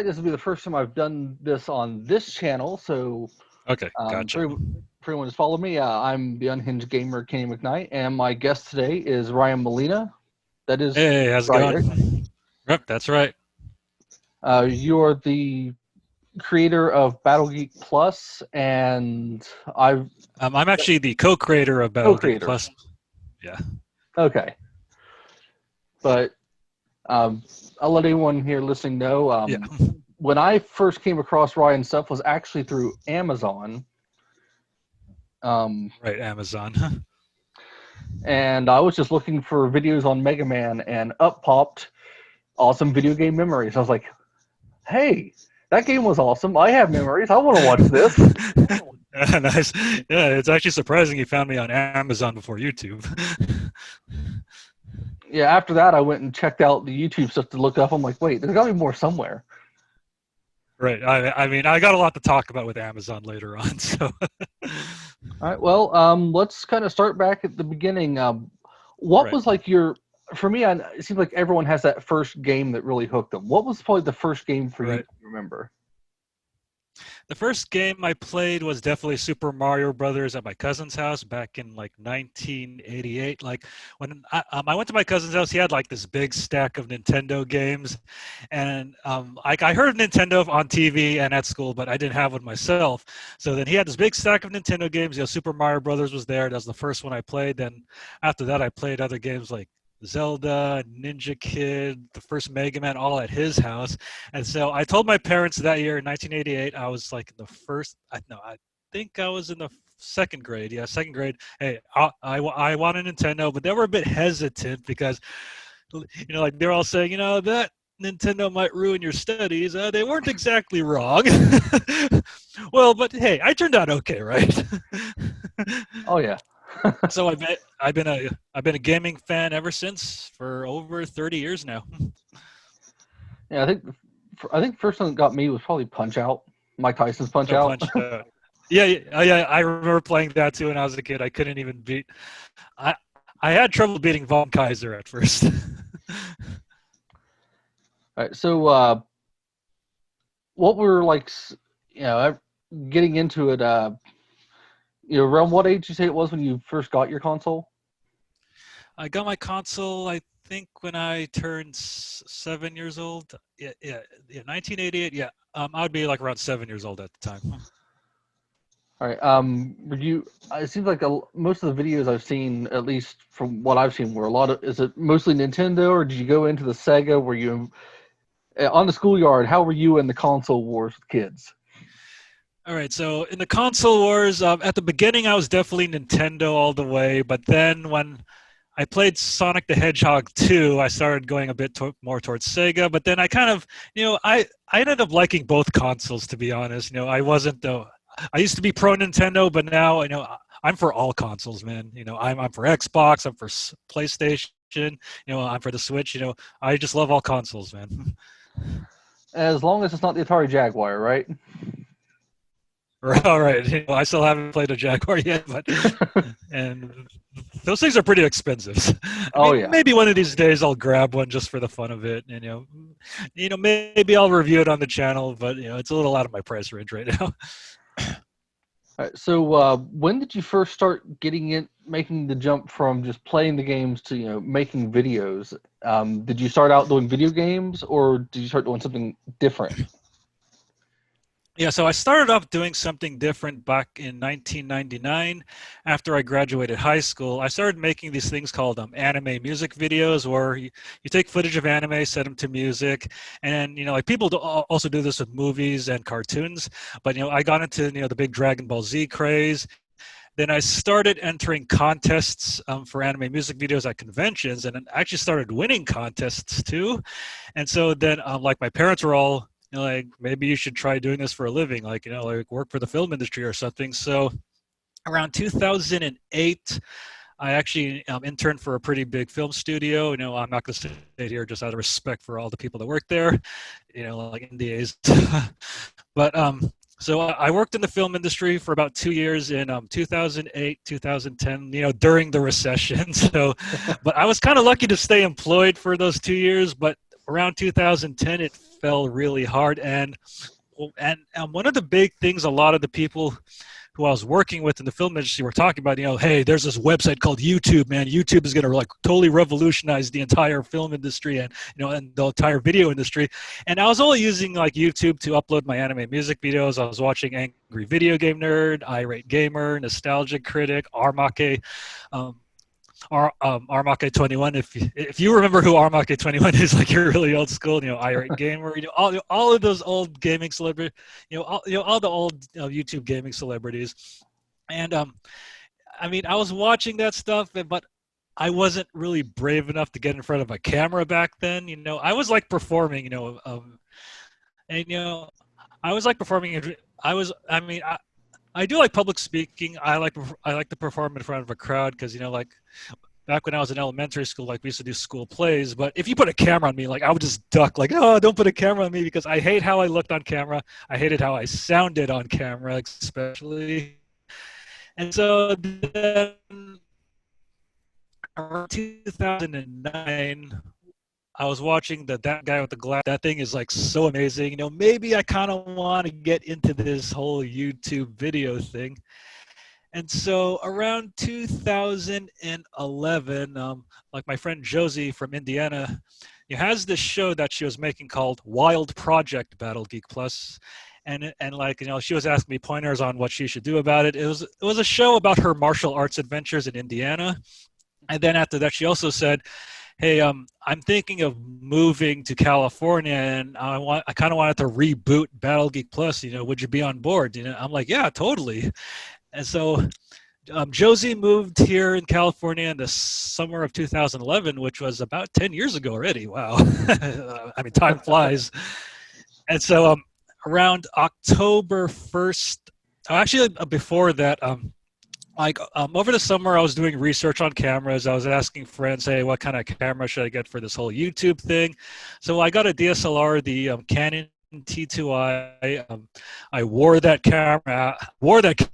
right, this will be the first time I've done this on this channel, so Okay, gotcha. for anyone who's followed me, I'm the Unhinged Gamer, Kenny McKnight, and my guest today is Ryan Molina. That is Hey, how's it right. going? Yep, that's right. You're the creator of Battle Geek Plus, and I've I'm actually the co-creator of Battle Geek co-creator. Plus. Yeah. Okay, but I'll let anyone here listening know. Yeah. When I first came across Ryan's stuff was actually through Amazon. Right, Amazon. And I was just looking for videos on Mega Man, and up popped Awesome Video Game Memories. I was like, hey, that game was awesome. I have memories. I want to watch this. Nice. Yeah, it's actually surprising you found me on Amazon before YouTube. Yeah, after that, I went and checked out the YouTube stuff to look up. I'm like, wait, there's got to be more somewhere. Right. I mean, I got a lot to talk about with Amazon later on. So. All right, well, let's kind of start back at the beginning. What Right. was like your, for me, it seems like everyone has that first game that really hooked them. What was probably the first game for you Right. to remember? The first game I played was definitely Super Mario Brothers at my cousin's house back in like 1988. Like when I went to my cousin's house, he had like this big stack of Nintendo games, and I heard Nintendo on TV and at school, but I didn't have one myself. So then he had this big stack of Nintendo games. Super Mario Brothers was there. That was the first one I played. Then after that, I played other games like Zelda, Ninja Kid, the first Mega Man, all at his house. And so I told my parents that year in 1988, I was like in the first, I think I was in the second grade. Yeah, second grade. Hey, I want a Nintendo, but they were a bit hesitant because, like they're all saying, that Nintendo might ruin your studies. They weren't exactly wrong. Well, but hey, I turned out okay, right? Oh yeah. So I've been a gaming fan ever since for over 30 years now. Yeah, I think first one that got me was probably Punch Out, Mike Tyson's Punch No Out. Punch Out. Yeah. I remember playing that too when I was a kid. I couldn't even beat. I I had trouble beating Von Kaiser at first. All right, so what were like, getting into it? Around what age you say it was when you first got your console? I got my console, I think, when I turned 7 years old. Yeah, 1988. Yeah, I would be like around 7 years old at the time. All right. Would you? It seems like most of the videos I've seen, at least from what I've seen, were a lot of. Is it mostly Nintendo, or did you go into the Sega? Were you on the schoolyard? How were you in the console wars with kids? All right, so in the console wars, at the beginning, I was definitely Nintendo all the way. But then when I played Sonic the Hedgehog 2, I started going a bit more towards Sega. But then I kind of, I ended up liking both consoles, to be honest. I wasn't the, I used to be pro Nintendo, but now, I'm for all consoles, man. I'm for Xbox, I'm for PlayStation, I'm for the Switch. I just love all consoles, man. As long as it's not the Atari Jaguar, right? All right. I still haven't played a Jaguar yet, but and those things are pretty expensive. Oh yeah. Maybe one of these days I'll grab one just for the fun of it, and maybe I'll review it on the channel, but it's a little out of my price range right now. All right, so when did you first start making the jump from just playing the games to making videos? Did you start out doing video games, or did you start doing something different? Yeah, so I started off doing something different back in 1999 after I graduated high school. I started making these things called anime music videos where you take footage of anime, set them to music, and like people also do this with movies and cartoons, but I got into the big Dragon Ball Z craze. Then I started entering contests for anime music videos at conventions, and actually started winning contests too. And so then like my parents were all like, maybe you should try doing this for a living, like work for the film industry or something. So around 2008, I actually interned for a pretty big film studio. I'm not going to say here just out of respect for all the people that work there, like NDAs. But so I worked in the film industry for about 2 years in 2008, 2010, during the recession. So, but I was kind of lucky to stay employed for those 2 years. But around 2010 it fell really hard, and one of the big things a lot of the people who I was working with in the film industry were talking about, hey, there's this website called YouTube, man. YouTube is going to like totally revolutionize the entire film industry and and the entire video industry. And I was only using like YouTube to upload my anime music videos. I was watching Angry Video Game Nerd, Irate Gamer, Nostalgic Critic, Armake. Armake 21. If you remember who Armake 21 is, like you're really old school. Irate Gamer. All of those old gaming celebrities. All the old YouTube gaming celebrities. And I mean, I was watching that stuff, but I wasn't really brave enough to get in front of a camera back then. I was like performing. And I was like performing. I do like public speaking. I like to perform in front of a crowd because like back when I was in elementary school, like we used to do school plays. But if you put a camera on me, like I would just duck. Like, oh, don't put a camera on me because I hate how I looked on camera. I hated how I sounded on camera, especially. And so then around 2009. I was watching that guy with the glass. That thing is like so amazing. Maybe I kind of want to get into this whole YouTube video thing. And so around 2011, like my friend Josie from Indiana, has this show that she was making called Wild Project Battle Geek Plus. And like, she was asking me pointers on what she should do about it. It was a show about her martial arts adventures in Indiana. And then after that, she also said, hey, I'm thinking of moving to California, and I kind of wanted to reboot Battle Geek Plus. Would you be on board? I'm like, yeah, totally. And so Josie moved here in California in the summer of 2011, which was about 10 years ago already. Wow. I mean, time flies. And so around October 1st, actually before that, over the summer, I was doing research on cameras. I was asking friends, hey, what kind of camera should I get for this whole YouTube thing? So I got a DSLR, the Canon T2i. I wore that camera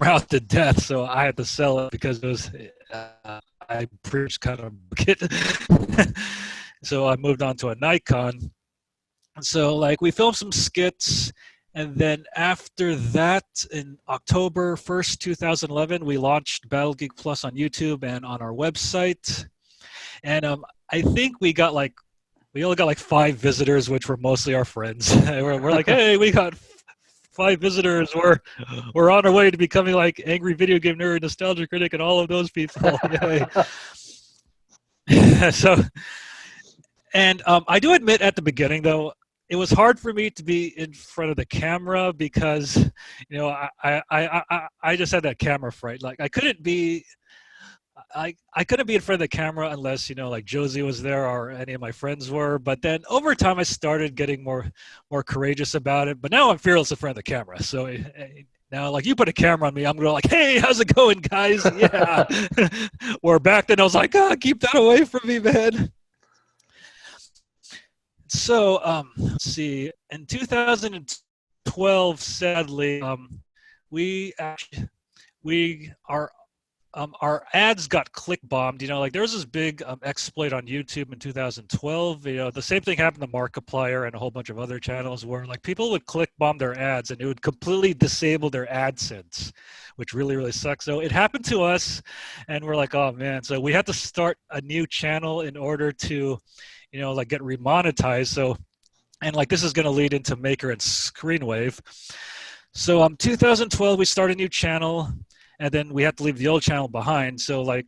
out to death, so I had to sell it because it was I pretty much kind of it. So I moved on to a Nikon. So like we filmed some skits. And then after that, in October 1st, 2011, we launched Battle Geek Plus on YouTube and on our website. And I think we only got like 5 visitors, which were mostly our friends. we're like, hey, we got 5 visitors. We're on our way to becoming like Angry Video Game Nerd, Nostalgia Critic, and all of those people. Yay. So, and I do admit at the beginning, though, it was hard for me to be in front of the camera because, I just had that camera fright. Like I couldn't be in front of the camera unless, like Josie was there or any of my friends were. But then over time, I started getting more courageous about it. But now I'm fearless in front of the camera. So now, like you put a camera on me, I'm going like, hey, how's it going, guys? Yeah. Or back then I was like, keep that away from me, man. So let's see. In 2012, sadly, our ads got click bombed. Like there was this big exploit on YouTube in 2012. The same thing happened to Markiplier and a whole bunch of other channels where like people would click bomb their ads and it would completely disable their AdSense, which really, really sucks. So it happened to us, and we're like, oh man. So we had to start a new channel in order to like get remonetized. So, and like this is going to lead into Maker and Screenwave. So 2012, we started a new channel, and then we had to leave the old channel behind. So like,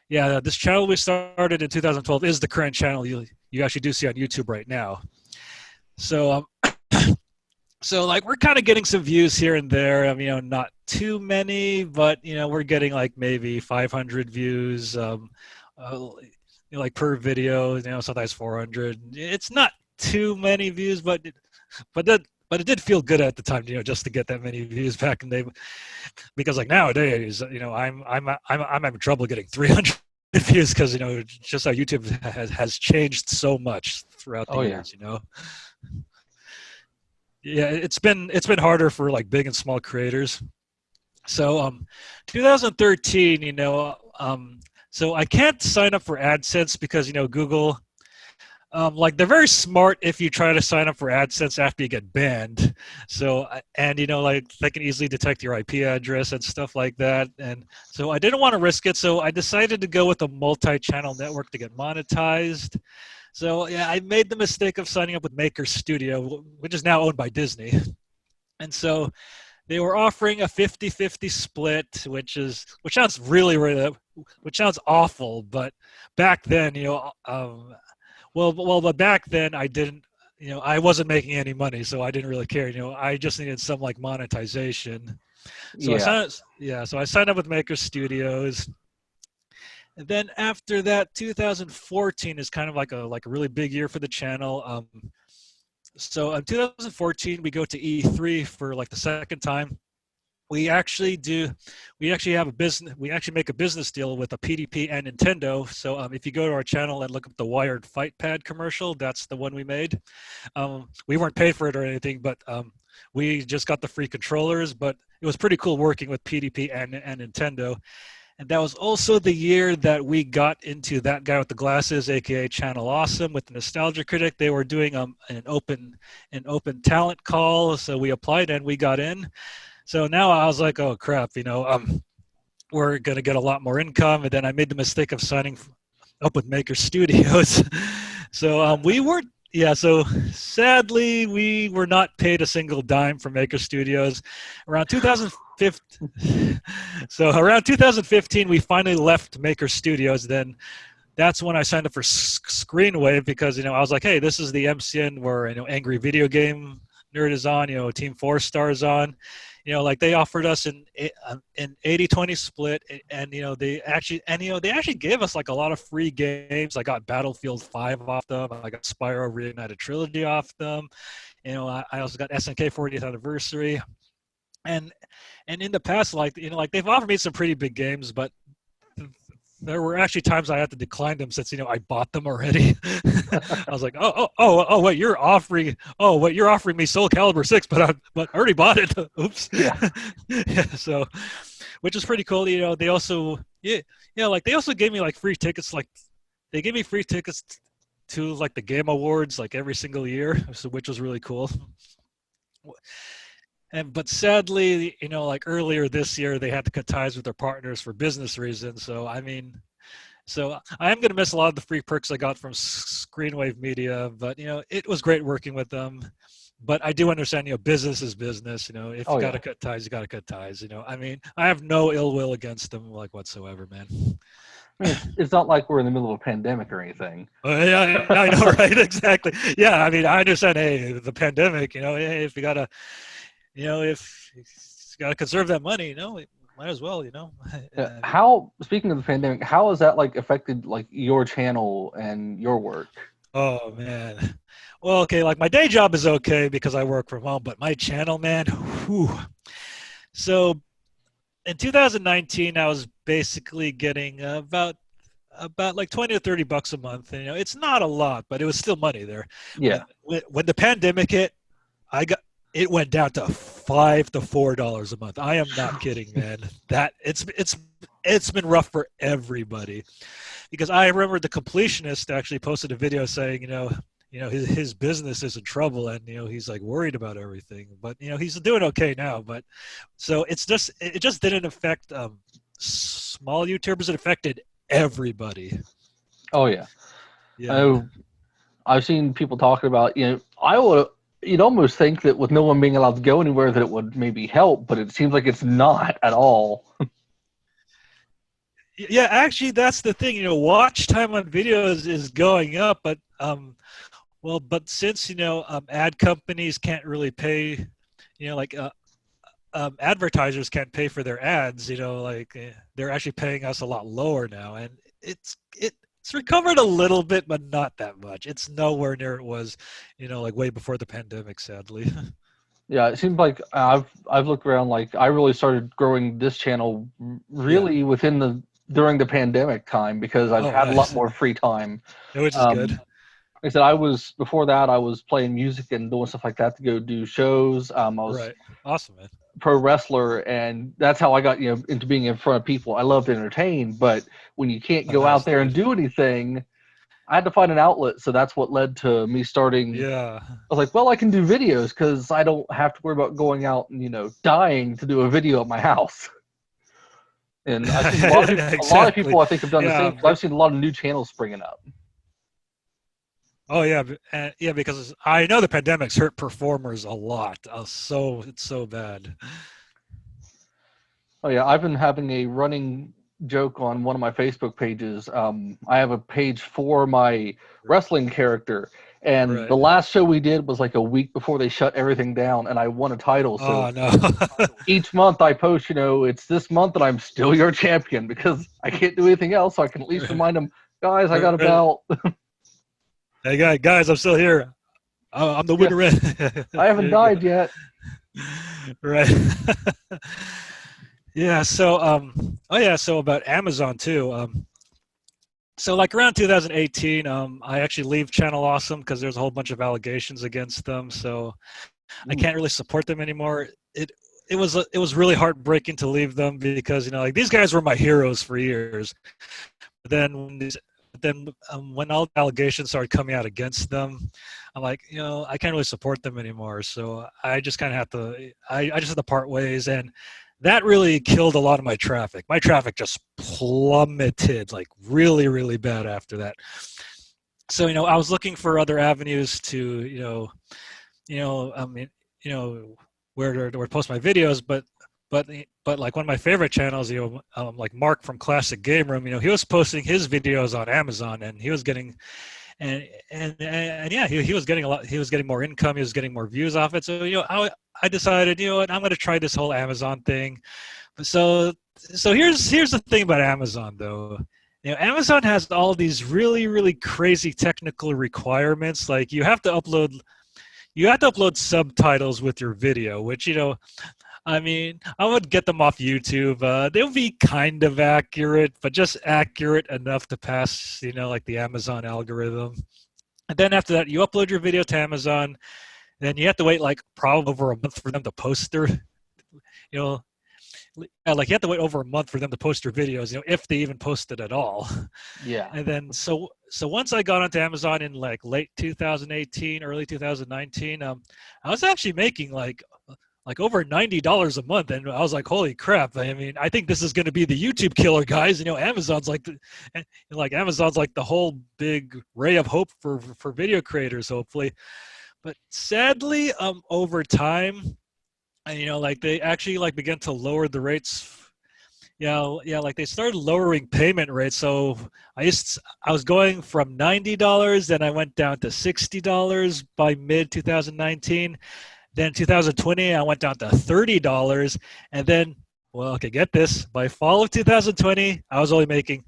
this channel we started in 2012 is the current channel you actually do see on YouTube right now. So, so like we're kind of getting some views here and there. Not too many, but we're getting like maybe 500 views. Like per video, sometimes 400. It's not too many views, but it did feel good at the time, just to get that many views back in the day. Because like nowadays, I'm having trouble getting 300 views because just how YouTube has changed so much throughout the years. Yeah, it's been harder for like big and small creators. So 2013, so I can't sign up for AdSense because Google Like they're very smart if you try to sign up for AdSense after you get banned. So and like they can easily detect your IP address and stuff like that. And so I didn't want to risk it. So I decided to go with a multi-channel network to get monetized. So yeah, I made the mistake of signing up with Maker Studio, which is now owned by Disney. And so they were offering a 50-50 split, which sounds really which sounds awful, but back then, but back then I didn't, I wasn't making any money, so I didn't really care. I just needed some like monetization. So Yeah. so I signed up with Maker Studios. And then after that, 2014 is kind of like a really big year for the channel. So in 2014, we go to E3 for like the second time. We actually have a business. We actually make a business deal with a PDP and Nintendo. So if you go to our channel and look up the Wired Fight Pad commercial, that's the one we made. We weren't paid for it or anything, but we just got the free controllers. But it was pretty cool working with PDP and Nintendo. And that was also the year that we got into That Guy with the Glasses, aka Channel Awesome, with the Nostalgia Critic. They were doing an open talent call, so we applied and we got in. So now I was like, oh crap, we're gonna get a lot more income. And then I made the mistake of signing up with Maker Studios. So we weren't. Yeah, so sadly, we were not paid a single dime from Maker Studios. Around 2015, so around 2015, we finally left Maker Studios. Then that's when I signed up for Screenwave because I was like, hey, this is the MCN where Angry Video Game Nerd is on, Team 4 Stars on. Like they offered us an 80-20 split, and they actually gave us like a lot of free games. I got Battlefield 5 off them. I got Spyro Reignited Trilogy off them. I also got SNK 40th Anniversary, and in the past, like they've offered me some pretty big games, but there were actually times I had to decline them since I bought them already. I was like, wait, you're offering me Soul Calibur 6, but I already bought it. Oops. Yeah. Yeah. So, which is pretty cool. They also like they also gave me like free tickets. Like they gave me free tickets to like the Game Awards like every single year, so which was really cool. But sadly, like earlier this year, they had to cut ties with their partners for business reasons. So I am going to miss a lot of the free perks I got from Screenwave Media. But it was great working with them. But I do understand, business is business. If you got to cut ties, you got to cut ties. I have no ill will against them, like whatsoever, man. It's not like we're in the middle of a pandemic or anything. Yeah, I know, right? Exactly. Yeah, I understand. Hey, the pandemic. Hey, if you gotta. If you got to conserve that money, might as well, How, speaking of the pandemic, how has that like affected like your channel and your work? Oh man. Well, okay, like my day job is okay because I work from home, but my channel, man, whew. So in 2019, I was basically getting about like 20 or 30 bucks a month. And, it's not a lot, but it was still money there. Yeah. When the pandemic hit, it went down to $5 to $4 a month. I am not kidding, man. That it's been rough for everybody, because I remember the Completionist actually posted a video saying, his business is in trouble, and he's like worried about everything, but he's doing okay now. But so it just didn't affect small YouTubers. It affected everybody. Oh yeah. Yeah. I've seen people talking about, you'd almost think that with no one being allowed to go anywhere that it would maybe help, but it seems like it's not at all. Yeah, actually, that's the thing. Watch time on videos is going up, but but since ad companies can't really pay, advertisers can't pay for their ads. They're actually paying us a lot lower now, and it's recovered a little bit, but not that much. It's nowhere near it was, like way before the pandemic, sadly. Yeah, it seems like I've looked around. Like I really started growing this channel really during the pandemic time, because I've had a lot more free time. Which is good. Like I said, before that I was playing music and doing stuff like that to go do shows. I was right. Awesome, man. pro wrestler, and that's how I got into being in front of people. I love to entertain, but when you can't go out there and do anything, I had to find an outlet, so that's what led to me starting. Yeah. I was like, well, I can do videos because I don't have to worry about going out and dying to do a video at my house. And I've seen a lot of Exactly. people I think have done the Yeah. same. I've seen a lot of new channels springing up. Oh yeah, yeah. Because I know the pandemic's hurt performers a lot. So it's so bad. Oh yeah, I've been having a running joke on one of my Facebook pages. I have a page for my wrestling character, and Right. the last show we did was like a week before they shut everything down, and I won a title. So Oh no. each month I post, it's this month and I'm still your champion because I can't do anything else. So I can at least remind them, guys, I got a belt. Hey guys, I'm still here. I'm the winner. I haven't died yet. Right. Yeah. So oh yeah. So about Amazon too. So like around 2018, I actually leave Channel Awesome because there's a whole bunch of allegations against them. So I can't really support them anymore. It was really heartbreaking to leave them because like these guys were my heroes for years. But then when all the allegations started coming out against them, I'm like, I can't really support them anymore. So I just kind of have to. I just had to part ways, and that really killed a lot of my traffic. My traffic just plummeted, like really, really bad after that. So I was looking for other avenues to I mean where to post my videos, but like one of my favorite channels, like Mark from Classic Game Room, he was posting his videos on Amazon, and he was getting, and yeah, he was getting a lot. He was getting more income. He was getting more views off it. So I decided, what, I'm going to try this whole Amazon thing. So here's the thing about Amazon though. Amazon has all these really, really crazy technical requirements. Like you have to upload subtitles with your video, which I mean, I would get them off YouTube. They'll be kind of accurate, but just accurate enough to pass, like the Amazon algorithm. And then after that, you upload your video to Amazon. Then you have to wait like probably over a month for them to post their, like you have to wait over a month for them to post their videos, if they even post it at all. Yeah. And then so once I got onto Amazon in like late 2018, early 2019, I was actually making like over $90 a month, and I was like, holy crap. I mean, I think this is going to be the YouTube killer, guys. Amazon's like Amazon's like the whole big ray of hope for video creators, hopefully. But sadly, over time, like they actually like began to lower the rates. Like they started lowering payment rates. So I was going from $90, then I went down to $60 by mid 2019. Then 2020, I went down to $30, and then, well, okay, get this. By fall of 2020, I was only making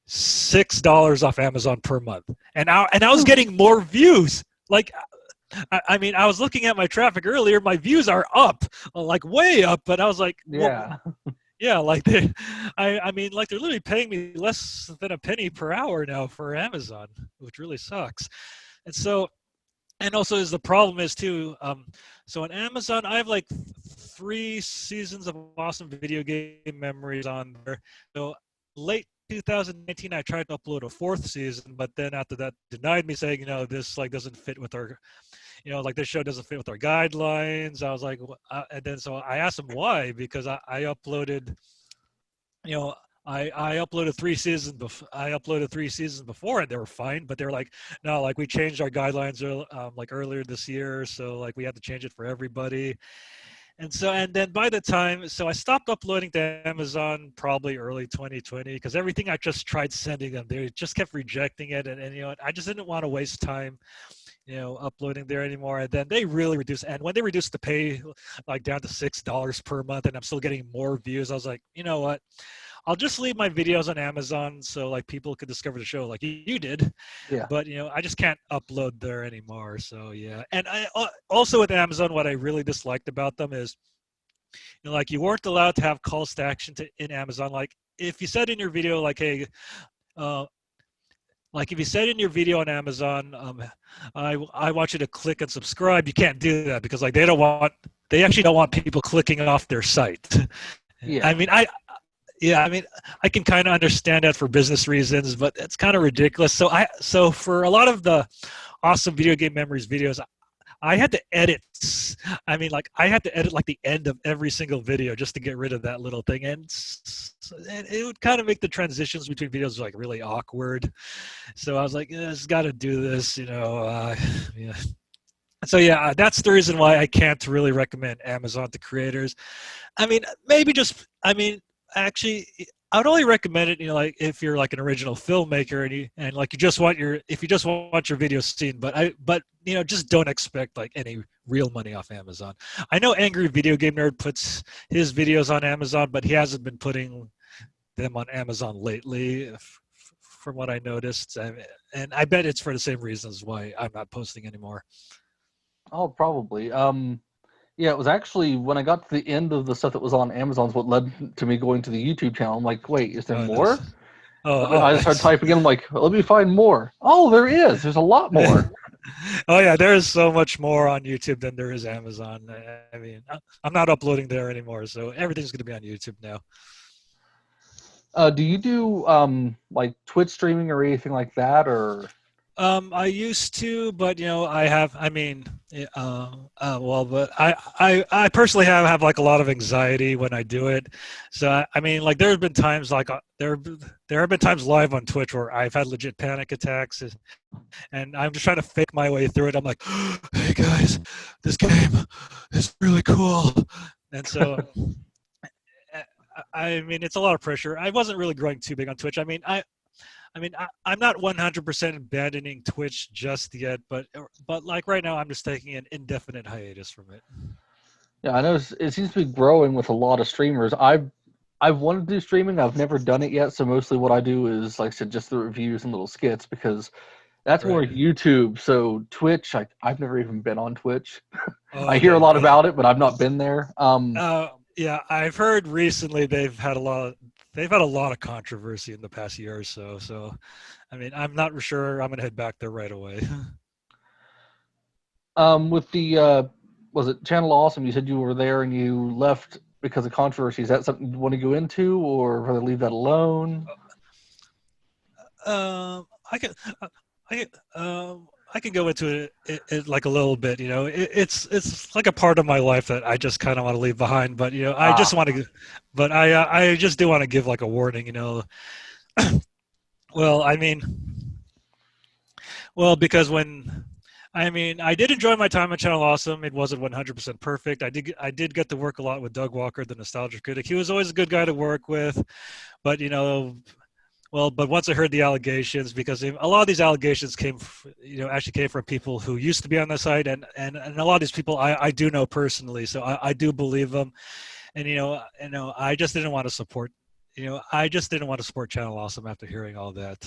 $6 off Amazon per month, and I was getting more views. Like, I mean, I was looking at my traffic earlier. My views are up, like way up, but I was like, yeah, yeah, like I mean, like they're literally paying me less than a penny per hour now for Amazon, which really sucks, and so. And also, the problem is too. So on Amazon, I have like 3 seasons of awesome video game memories on there. So late 2019, I tried to upload a 4th season, but then after that, denied me, saying, this like doesn't fit with our, like this show doesn't fit with our guidelines. I was like, and then so I asked them why, because I uploaded, I uploaded 3 seasons. I uploaded 3 seasons before, and they were fine. But they're like, no, like we changed our guidelines like earlier this year, so like we had to change it for everybody. And then by the time, so I stopped uploading to Amazon probably early 2020 because everything I just tried sending them, they just kept rejecting it, and I just didn't want to waste time, uploading there anymore. And then they really reduced, and when they reduced the pay like down to $6 per month, and I'm still getting more views, I was like, you know what? I'll just leave my videos on Amazon so like people could discover the show like you did. yeah, But I just can't upload there anymore. So yeah. And I also with Amazon, what I really disliked about them is, like you weren't allowed to have calls to action in Amazon. Like if you said in your video, like, hey, like if you said in your video on Amazon, I want you to click and subscribe, you can't do that because like they actually don't want people clicking off their site. yeah. I mean, yeah, I mean, I can kind of understand that for business reasons, but it's kind of ridiculous. So for a lot of the awesome video game memories videos, I had to edit. I mean, like I had to edit like the end of every single video just to get rid of that little thing, and it would kind of make the transitions between videos like really awkward. So I was like, yeah, just got to do this, you know. Yeah. So yeah, that's the reason why I can't really recommend Amazon to creators. I mean, maybe just, I mean, actually, I would only recommend it, you know, like if you're like an original filmmaker and like you just want your, if you just want your video seen, but you know, just don't expect like any real money off Amazon. I know Angry Video Game Nerd puts his videos on Amazon, but he hasn't been putting them on Amazon lately, from what I noticed, and I bet it's for the same reasons why I'm not posting anymore. Oh, probably. Yeah, it was actually when I got to the end of the stuff that was on Amazon's what led to me going to the YouTube channel. I'm like, wait, is there Oh, nice. more? Oh, I just started nice. typing in. I'm like, let me find more. Oh, there is. There's a lot more. Oh yeah, there is so much more on YouTube than there is Amazon. I mean, I'm not uploading there anymore, so everything's going to be on YouTube now. Do you do like Twitch streaming or anything like that, or? I used to, but you know, I have. I mean, well, but I personally have like a lot of anxiety when I do it. So I mean, like there have been times like there have been times live on Twitch where I've had legit panic attacks, and I'm just trying to fake my way through it. I'm like, hey guys, this game is really cool, and so. I mean, it's a lot of pressure. I wasn't really growing too big on Twitch. I'm not 100% abandoning Twitch just yet, but like right now, I'm just taking an indefinite hiatus from it. Yeah, I know it seems to be growing with a lot of streamers. I've wanted to do streaming. I've never done it yet. So mostly what I do is, like I said, just the reviews and little skits because that's more Right. YouTube. So Twitch, I've never even been on Twitch. Oh, I hear a okay. lot about it, but I've not been there. Yeah, I've heard recently they've had a lot of controversy in the past year or so. So, I mean, I'm not sure I'm gonna head back there right away. With the was it Channel Awesome? You said you were there and you left because of controversy. Is that something you want to go into, or rather leave that alone? I can I I can go into it like a little bit. You know, it's like a part of my life that I just kind of want to leave behind. But you know, I just Ah, want to, but I just do want to give like a warning. You know, well, I mean, well, because when I mean, I did enjoy my time at Channel Awesome. It wasn't 100% perfect. I did get to work a lot with Doug Walker, the nostalgia critic. He was always a good guy to work with, but you know, well, but once I heard the allegations, because a lot of these allegations you know, actually came from people who used to be on the site, and a lot of these people I do know personally, so I do believe them, and I just didn't want to support, I just didn't want to support Channel Awesome after hearing all that.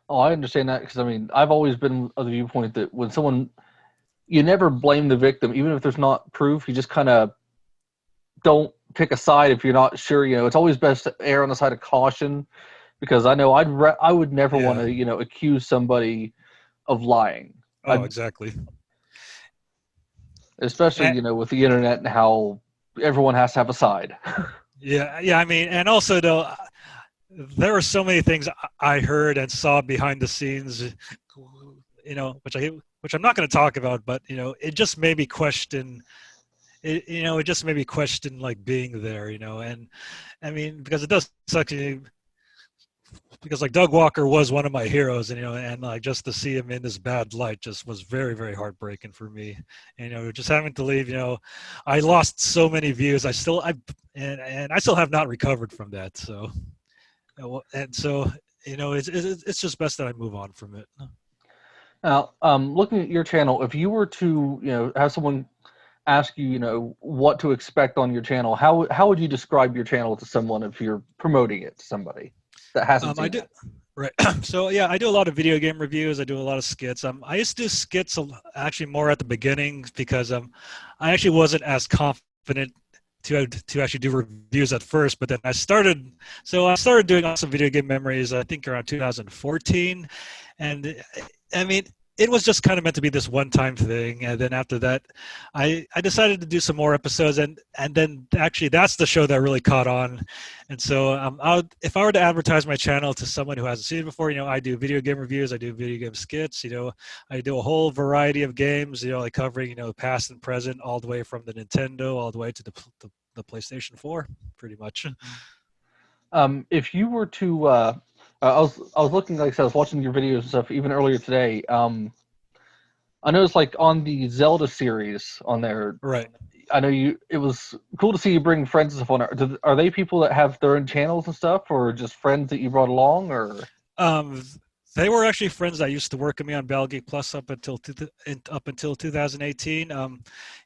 oh, I understand that because I mean I've always been of the viewpoint that when someone you never blame the victim, even if there's not proof. You just kind of don't pick a side if you're not sure. You know, it's always best to err on the side of caution because I know I would never want Yeah. to accuse somebody of lying. Oh, I exactly. especially And, with the internet and how everyone has to have a side. yeah, yeah. I mean, and also though, there were so many things I heard and saw behind the scenes, which I'm not going to talk about, but it just made me question. It just made me question like being there, and I mean because it does suck because like Doug Walker was one of my heroes, and like just to see him in this bad light just was very, very heartbreaking for me. And, just having to leave, I lost so many views. And I still have not recovered from that. So, and so, it's just best that I move on from it. Now, looking at your channel, if you were to have someone ask you what to expect on your channel, how would you describe your channel to someone if you're promoting it to somebody that hasn't I seen do. it? Right. So yeah, I do a lot of video game reviews. I do a lot of skits. I used to do skits actually more at the beginning because I actually wasn't as confident to actually do reviews at first. But then I started doing awesome video game memories. I think around 2014, and I mean it was just kind of meant to be this one-time thing, and then after that, I decided to do some more episodes, and then actually that's the show that really caught on, and so if I were to advertise my channel to someone who hasn't seen it before, I do video game reviews, I do video game skits, I do a whole variety of games, like covering past and present, all the way from the Nintendo all the way to the PlayStation 4, pretty much. If you were to, I was looking, like I said, I was watching your videos and stuff even earlier today. I noticed like on the Zelda series on there, Right. I know it was cool to see you bring friends and stuff on there. Are they people that have their own channels and stuff, or just friends that you brought along, or? Um, they were actually friends that used to work with me on Geek Plus up until 2018.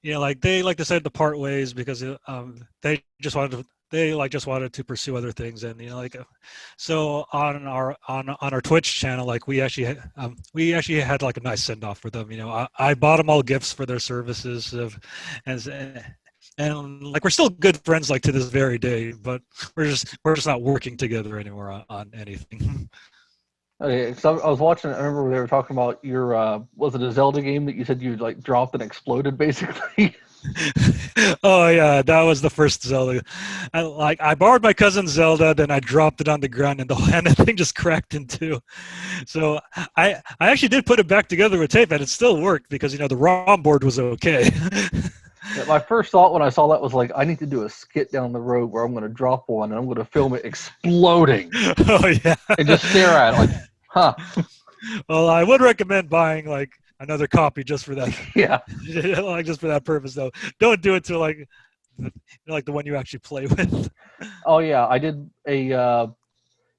Like they decided to part ways because they just wanted to pursue other things, and so on our Twitch channel, like we actually had like a nice send off for them. I bought them all gifts for their services and like we're still good friends like to this very day, but we're just not working together anymore on anything. Okay, so I was watching. I remember they were talking about your was it a Zelda game that you said you like dropped and exploded basically? Oh yeah, that was the first Zelda. I borrowed my cousin's Zelda, then I dropped it on the ground, and the thing just cracked in two. So I actually did put it back together with tape, and it still worked because the ROM board was okay. Yeah, my first thought when I saw that was like, I need to do a skit down the road where I'm going to drop one and I'm going to film it exploding. Oh yeah. And just stare at it like, huh. Well, I would recommend buying like another copy just for that. Yeah. Like just for that purpose, though. Don't do it to like the one you actually play with. Oh yeah, I did a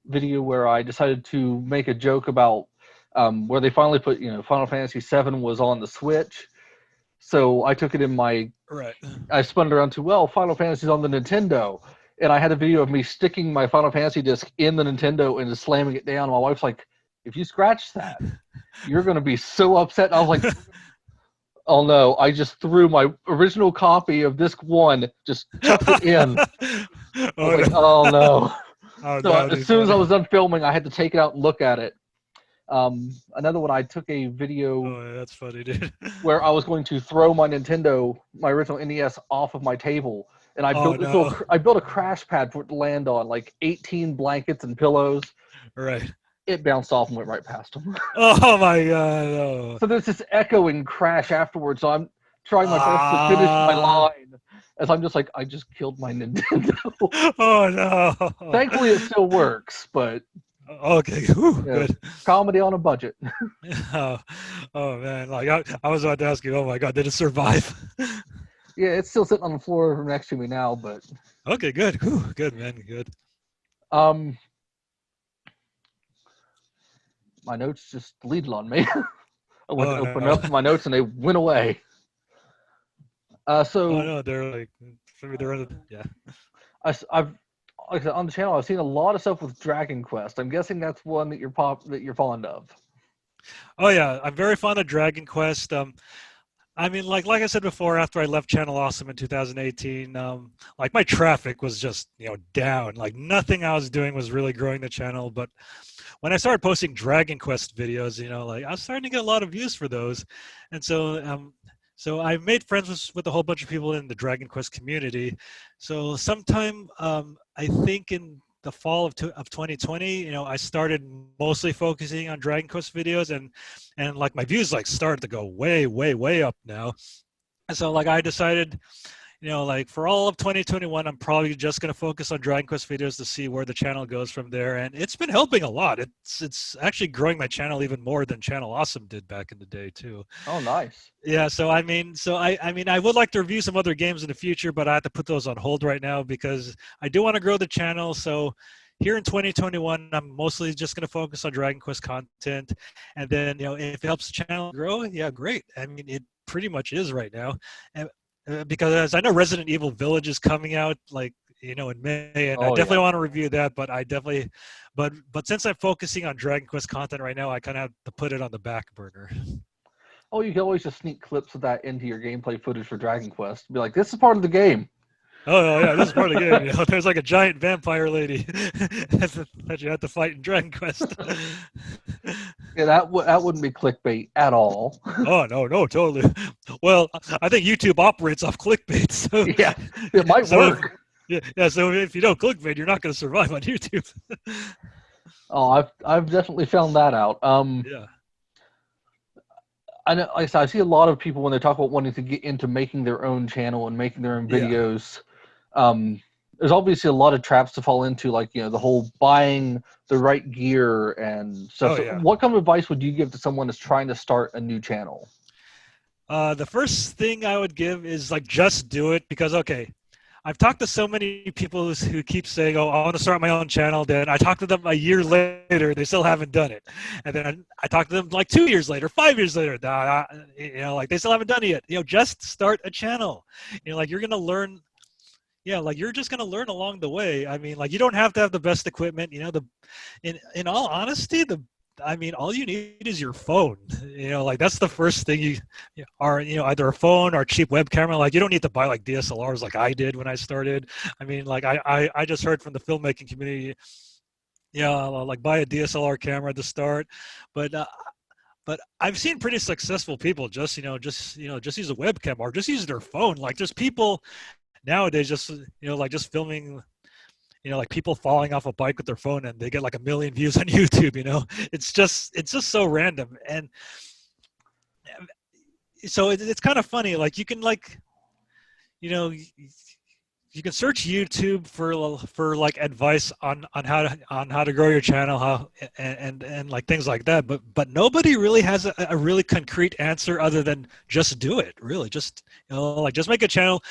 video where I decided to make a joke about where they finally put, Final Fantasy VII was on the Switch. So I took it in Right. I spun it around to, Final Fantasy's on the Nintendo. And I had a video of me sticking my Final Fantasy disc in the Nintendo and just slamming it down. My wife's like, if you scratch that, you're going to be so upset. And I was like, oh no, I just threw my original copy of disc 1, just chucked it in. Oh no. Oh, So as soon as I was done filming, I had to take it out and look at it. Another one, I took a video. Oh, yeah, that's funny, dude. Where I was going to throw my original NES, off of my table, and I built a crash pad for it to land on, like 18 blankets and pillows. Right. It bounced off and went right past them. Oh my god! No. So there's this echoing crash afterwards. So I'm trying my best to finish my line, as I'm just like, I just killed my Nintendo. Oh no! Thankfully, it still works, but. Okay, whew, good. Comedy on a budget. Oh man! Like I was about to ask you. Oh my god, did it survive? Yeah, it's still sitting on the floor next to me now, but. Okay, good. Whew, good man, good. My notes just deleted on me. I went to open up my notes and they went away. So. Oh no, they're like, maybe they're yeah. I've. Like I said, on the channel, I've seen a lot of stuff with Dragon Quest. I'm guessing that's one that you're fond of. Oh yeah, I'm very fond of Dragon Quest. I mean, like I said before, after I left Channel Awesome in 2018, like my traffic was just down. Like nothing I was doing was really growing the channel. But when I started posting Dragon Quest videos, like I was starting to get a lot of views for those, and so I made friends with a whole bunch of people in the Dragon Quest community. So sometime, I think in the fall of 2020, I started mostly focusing on Dragon Quest videos, and like my views like started to go way, way, way up now. And so like I decided, like for all of 2021, I'm probably just going to focus on Dragon Quest videos to see where the channel goes from there. And it's been helping a lot. It's actually growing my channel even more than Channel Awesome did back in the day too. Oh, nice. Yeah. So I mean, I would like to review some other games in the future, but I have to put those on hold right now because I do want to grow the channel. So here in 2021, I'm mostly just going to focus on Dragon Quest content. And then, if it helps the channel grow, yeah, great. I mean, it pretty much is right now. And because I know Resident Evil Village is coming out like in May, and I definitely want to review that. But but since I'm focusing on Dragon Quest content right now, I kind of have to put it on the back burner. Oh, you can always just sneak clips of that into your gameplay footage for Dragon Quest. Be like, this is part of the game. Oh yeah, this is part of the game. There's like a giant vampire lady that you have to fight in Dragon Quest. Yeah, that wouldn't be clickbait at all. Oh no, totally. Well, I think YouTube operates off clickbait, so Yeah, it might so if work. yeah, so if you don't clickbait, you're not going to survive on YouTube. Oh, I've definitely found that out. Yeah, I know, like I said, I see a lot of people when they talk about wanting to get into making their own channel and making their own yeah. videos. Um, there's obviously a lot of traps to fall into, like the whole buying the right gear and stuff. Oh So, yeah. what kind of advice would you give to someone that's trying to start a new channel? The first thing I would give is like just do it because okay, I've talked to so many people who keep saying, "Oh, I want to start my own channel." Then I talk to them a year later, they still haven't done it, and then I talk to them like 2 years later, 5 years later, like they still haven't done it yet. Just start a channel. Like you're gonna learn. Yeah, like you're just gonna learn along the way. I mean, like you don't have to have the best equipment. In all honesty, all you need is your phone. Like that's the first thing are, either a phone or a cheap web camera. Like you don't need to buy like DSLRs like I did when I started. I mean, like I just heard from the filmmaking community, like buy a DSLR camera to start. But I've seen pretty successful people just use a webcam or just use their phone. Like there's people nowadays like just filming like people falling off a bike with their phone and they get like 1 million views on YouTube. It's just so random. And so it's kind of funny, like you can like you know you can search YouTube for like advice on how to grow your channel, how and like things like that, but nobody really has a really concrete answer other than just do it. Really, just like just make a channel.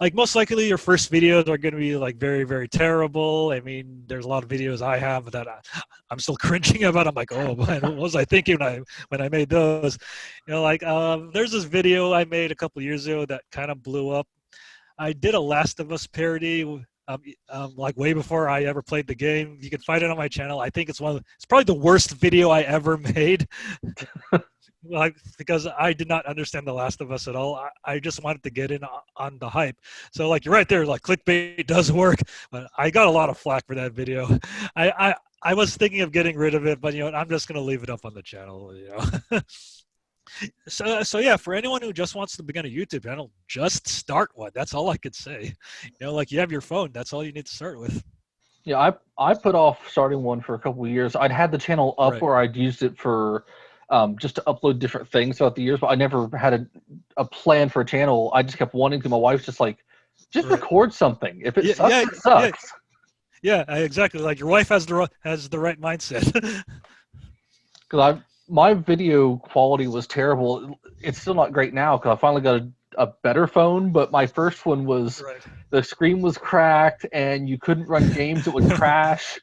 Like most likely your first videos are going to be like very, very terrible. I mean, there's a lot of videos I have that I'm still cringing about. I'm like, oh man, what was I thinking when I made those? There's this video I made a couple years ago that kind of blew up. I did a Last of Us parody, like way before I ever played the game. You can find it on my channel. I think it's it's probably the worst video I ever made. Like because I did not understand The Last of Us at all. I just wanted to get in on the hype. So like you're right there, like clickbait does work, but I got a lot of flack for that video. I was thinking of getting rid of it, but I'm just gonna leave it up on the channel. So yeah, for anyone who just wants to begin a YouTube channel, just start one. That's all I could say. Like you have your phone. That's all you need to start with. Yeah, I put off starting one for a couple of years. I'd had the channel up Right. where I'd used it for just to upload different things throughout the years, but I never had a plan for a channel. I just kept wanting to. My wife's just like, just Right. record something. If it Yeah. sucks, Yeah. it Yeah. sucks. Yeah. Exactly. Like your wife has the right mindset. Because my video quality was terrible. It's still not great now because I finally got a better phone, but my first one was Right. the screen was cracked and you couldn't run games. It would crash.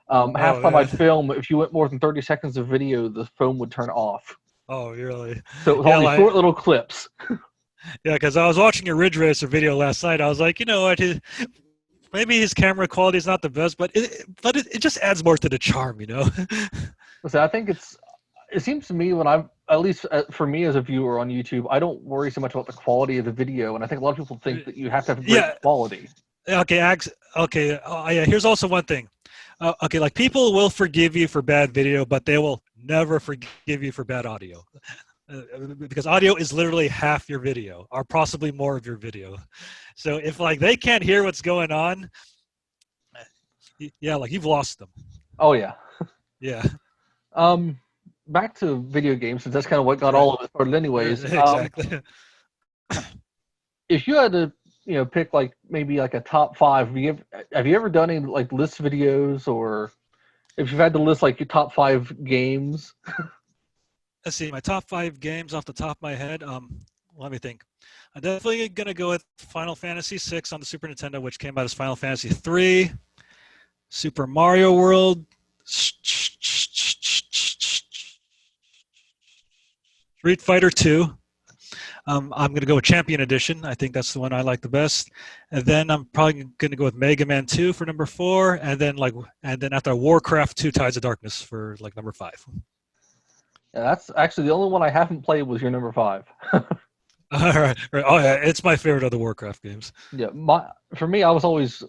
Half Oh the time I'd man. film, if you went more than 30 seconds of video, the phone would turn off. Oh really? So it was Yeah. all these short little clips. Yeah. Because I was watching your Ridge Racer video last night. I was like, what? Maybe his camera quality is not the best, but it just adds more to the charm. So I think it seems to me when I'm, at least for me as a viewer on YouTube, I don't worry so much about the quality of the video. And I think a lot of people think that you have to have great Yeah. quality. Okay. Okay. Yeah. Here's also one thing. Okay. Like people will forgive you for bad video, but they will never forgive you for bad audio. Because audio is literally half your video or possibly more of your video. So if like they can't hear what's going on, yeah, like you've lost them. Oh, yeah. Yeah. Back to video games, since that's kind of what got Right. all of it started anyways. Exactly. If you had to, pick like maybe like a top five, have you ever done any like list videos, or if you've had to list like your top 5 games? Let's see, my top 5 games off the top of my head. Let me think. I'm definitely gonna go with Final Fantasy VI on the Super Nintendo, which came out as Final Fantasy 3, Super Mario World, Street Fighter 2. I'm going to go with Champion Edition. I think that's the one I like the best. And then I'm probably going to go with Mega Man 2 for number 4, and then after Warcraft 2 Tides of Darkness for like number 5. Yeah, that's actually the only one I haven't played was your number 5. All right. Oh yeah, it's my favorite of the Warcraft games. Yeah, for me, I was always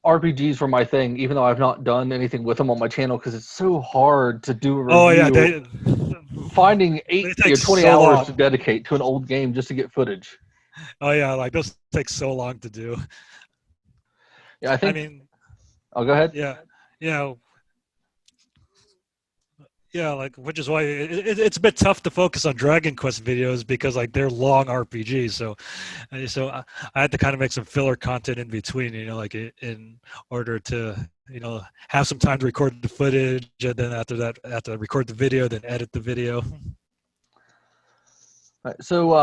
RPGs were my thing, even though I've not done anything with them on my channel because it's so hard to do a Oh yeah, review. Finding they take 20 so hours to long. dedicate to an old game just to get footage. Oh yeah, like those take so long to do. Yeah, I I think. mean, I'll go ahead. yeah, you know, yeah, like which is why it's a bit tough to focus on Dragon Quest videos because like they're long RPGs. So I had to kind of make some filler content in between, like in order to have some time to record the footage, and then after that, after record the video, then edit the video. Right, so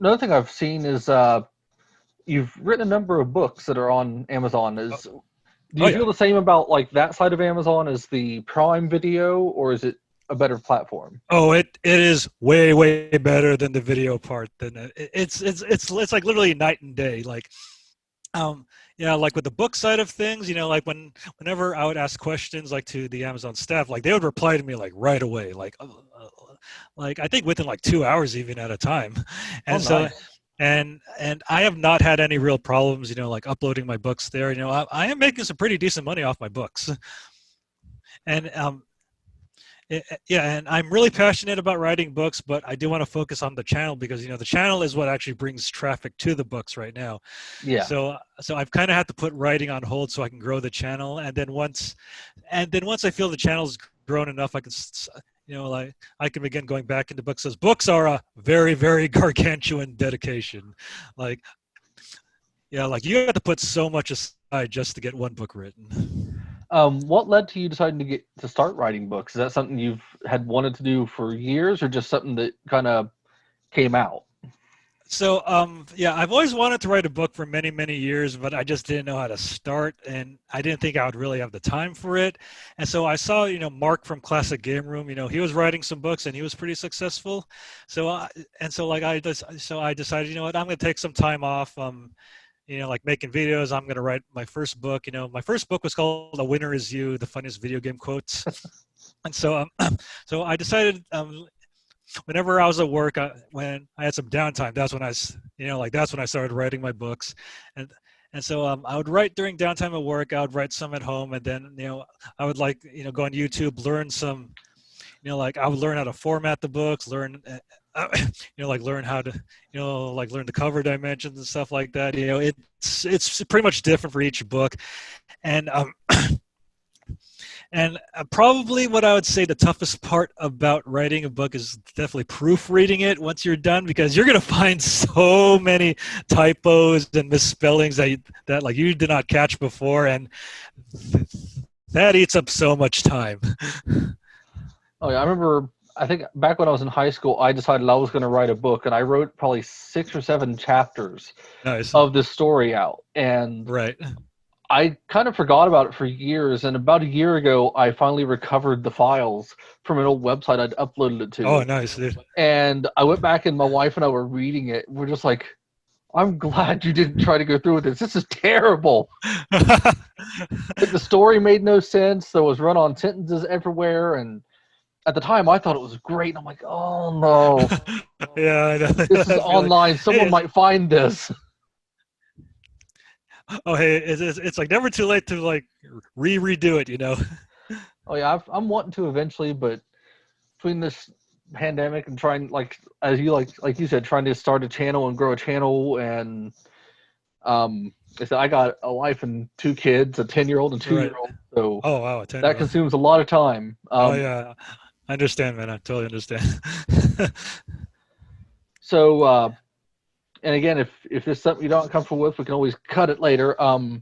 another thing I've seen is you've written a number of books that are on Amazon. Do Oh you yeah. feel the same about like that side of Amazon as the Prime Video, or is it a better platform? Oh, it is way better than the video part. Than it's like literally night and day. Like yeah, like with the book side of things, like whenever I would ask questions like to the Amazon staff, like they would reply to me like right away, like I think within like 2 hours even at a time. Oh, And so nice. and I have not had any real problems, like uploading my books there. I am making some pretty decent money off my books. And yeah, and I'm really passionate about writing books, but I do want to focus on the channel because the channel is what actually brings traffic to the books right now. Yeah. So I've kind of had to put writing on hold so I can grow the channel, and then once I feel the channel's grown enough, I can like I can begin going back into books. Because books are a very gargantuan dedication. Like yeah, like you have to put so much aside just to get one book written. What led to you deciding to start writing books? Is that something you've had wanted to do for years, or just something that kind of came out? So yeah, I've always wanted to write a book for many years, but I just didn't know how to start, and I didn't think I would really have the time for it. And so I saw Mark from Classic Game Room. He was writing some books and he was pretty successful. So I decided, what, I'm going to take some time off. Like making videos. I'm going to write my first book. My first book was called "The Winner Is You: The Funniest Video Game Quotes." And so so I decided whenever I was at work, when I had some downtime, that's when I started writing my books, and so I would write during downtime at work. I would write some at home, and then I would go on YouTube, learn some, like I would learn how to format the books, learn. Like learn how to, like learn the cover dimensions and stuff like that. It's pretty much different for each book, and probably what I would say the toughest part about writing a book is definitely proofreading it once you're done, because you're going to find so many typos and misspellings that like you did not catch before, and that eats up so much time. Oh yeah, I remember. I think back when I was in high school, I decided I was going to write a book, and I wrote probably 6 or 7 chapters Nice. of this story out, and Right. I kind of forgot about it for years. And about a year ago, I finally recovered the files from an old website I'd uploaded it Oh, to, nice, dude. and I went back, and my wife and I were reading it. We're just like, I'm glad you didn't try to go through with this. This is terrible. Like the story made no sense. There was run-on sentences everywhere, and at the time I thought it was great. And I'm like, oh no, Yeah, I know. this is I feel like, online. Someone hey, might find this. oh, hey, it's like never too late to like redo it. Oh yeah, I'm wanting to eventually, but between this pandemic and trying, like as you like you said, trying to start a channel and grow a channel, and I said I got a wife and 2 kids, a 10-year-old and Right. 2-year-old, so Oh, wow, a that 10-year-old. consumes a lot of time. Oh, yeah. I understand, man. I totally understand. So and again, if there's something you're not comfortable with, we can always cut it later. If Oh,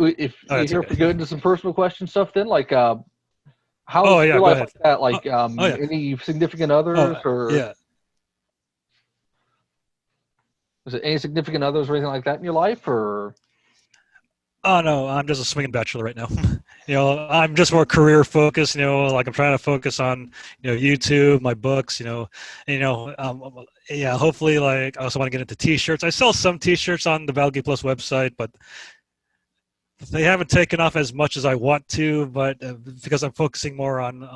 you that's here, if okay. we go into some personal question stuff, then like Oh, how's yeah, your go life ahead. like that? Oh, Like oh yeah. any significant Oh, others, or yeah. is it any significant others or anything like that in your life, or? Oh, no, I'm just a swinging bachelor right now. I'm just more career focused, like I'm trying to focus on, YouTube, my books, yeah, hopefully, like I also want to get into t-shirts. I sell some t-shirts on the Valgate Plus website, but they haven't taken off as much as I want to, but because I'm focusing more on,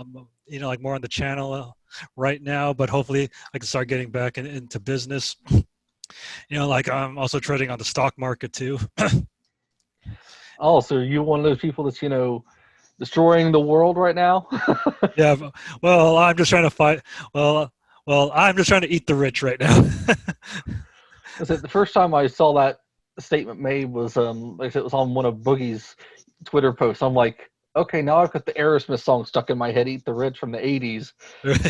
like more on the channel right now, but hopefully I can start getting back into business. Like I'm also trading on the stock market too. Oh, so you're one of those people that's destroying the world right now? Yeah. Well, I'm just trying to fight. Well, I'm just trying to eat the rich right now. I said the first time I saw that statement made was like I said, it was on one of Boogie's Twitter posts. I'm like, okay, now I've got the Aerosmith song stuck in my head, "Eat the Rich" from the '80s,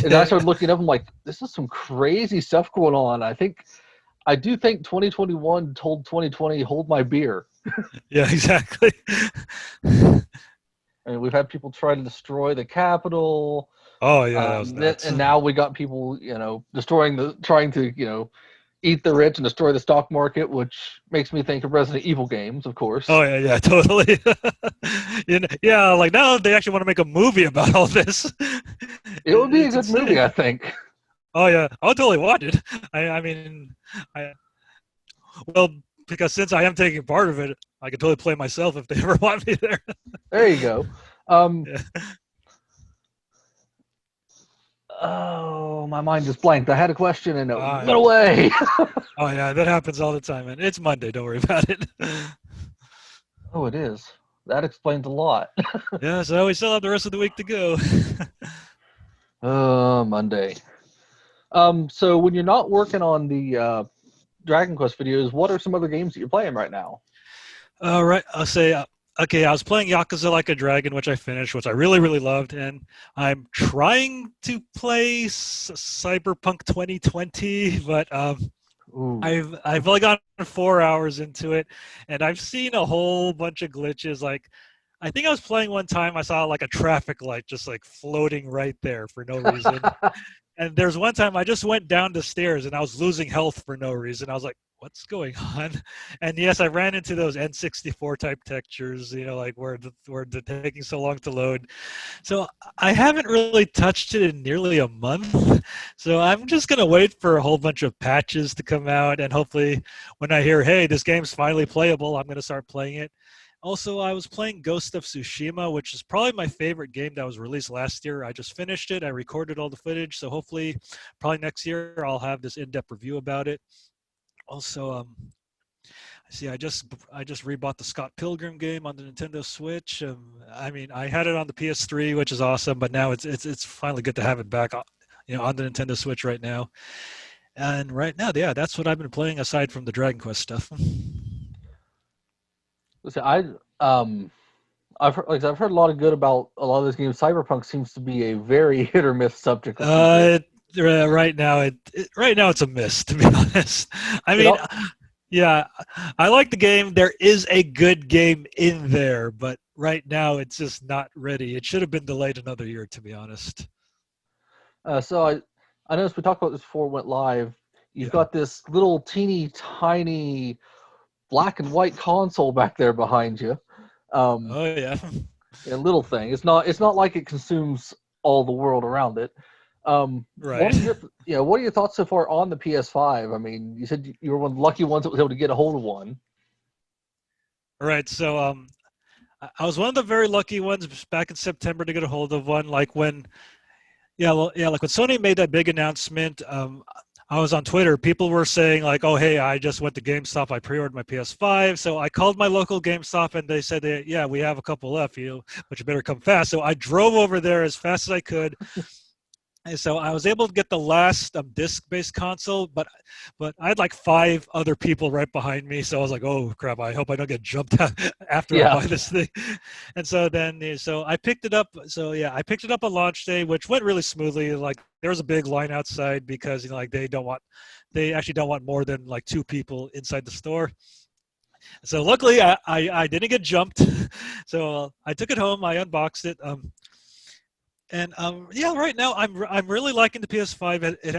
and I started looking up. I'm like, this is some crazy stuff going on. I do think 2021 told 2020, hold my beer. Yeah, exactly. And we've had people try to destroy the Capitol. Oh yeah, that was nuts. And now we got people, trying to, eat the rich and destroy the stock market, which makes me think of Resident Evil games, of course. Oh yeah, totally. Yeah, like now they actually want to make a movie about all this. It would be a It's good movie, insane. I think. Oh yeah, I'll totally watch it. I mean, I well because since I am taking part of it, I can totally play myself if they ever want me there. There you go. Um, Yeah. oh, my mind just blanked. I had a question and it went Yeah. away. Oh yeah, that happens all the time, man. It's Monday. Don't worry about it. Oh, it is. That explains a lot. Yeah, so we still have the rest of the week to go. Oh, Monday. So when you're not working on the Dragon Quest videos, what are some other games that you're playing right now? All right, I'll say. Okay, I was playing Yakuza Like a Dragon, which I finished, which I really, really loved, and I'm trying to play Cyberpunk 2020, but Ooh. I've only gotten 4 hours into it, and I've seen a whole bunch of glitches. Like, I think I was playing one time, I saw like a traffic light just like floating right there for no reason. And there's one time I just went down the stairs and I was losing health for no reason. I was like, what's going on? And yes, I ran into those N64 type textures, like where they're taking so long to load. So I haven't really touched it in nearly a month. So I'm just going to wait for a whole bunch of patches to come out. And hopefully when I hear, hey, this game's finally playable, I'm going to start playing it. Also, I was playing Ghost of Tsushima, which is probably my favorite game that was released last year. I just finished it. I recorded all the footage. So hopefully, probably next year, I'll have this in-depth review about it. Also, I just rebought the Scott Pilgrim game on the Nintendo Switch. I mean, I had it on the PS3, which is awesome, but now it's finally good to have it back, on the Nintendo Switch right now. And right now, yeah, that's what I've been playing aside from the Dragon Quest stuff. Listen, I've heard a lot of good about a lot of those games. Cyberpunk seems to be a very hit or miss subject with people. Right now, right now it's a miss, to be honest. I It mean, all, yeah, I like the game. There is a good game in there, but right now it's just not ready. It should have been delayed another year, to be honest. so I noticed we talked about this before it went live. You've Yeah. got this little teeny tiny black and white console back there behind you. Um, Oh yeah. a little thing. It's not like it consumes all the world around it. Right. What are your thoughts so far on the PS5? I mean, you said you were one of the lucky ones that was able to get a hold of one. All right. So I was one of the very lucky ones back in September to get a hold of one. Like when like when Sony made that big announcement, I was on Twitter. People were saying like, "Oh, hey, I just went to GameStop. I pre-ordered my PS5." So I called my local GameStop, and they said, "Yeah, we have a couple left. But you better come fast." So I drove over there as fast as I could. And so I was able to get the last disc-based console, but I had like 5 other people right behind me. So I was like, "Oh crap! I hope I don't get jumped out after I Yeah, buy this thing." And so I picked it up. So yeah, I picked it up on launch day, which went really smoothly. Like there was a big line outside because like they actually don't want more than like 2 people inside the store. So luckily, I didn't get jumped. So I took it home. I unboxed it. And yeah, right now I'm really liking the PS5. It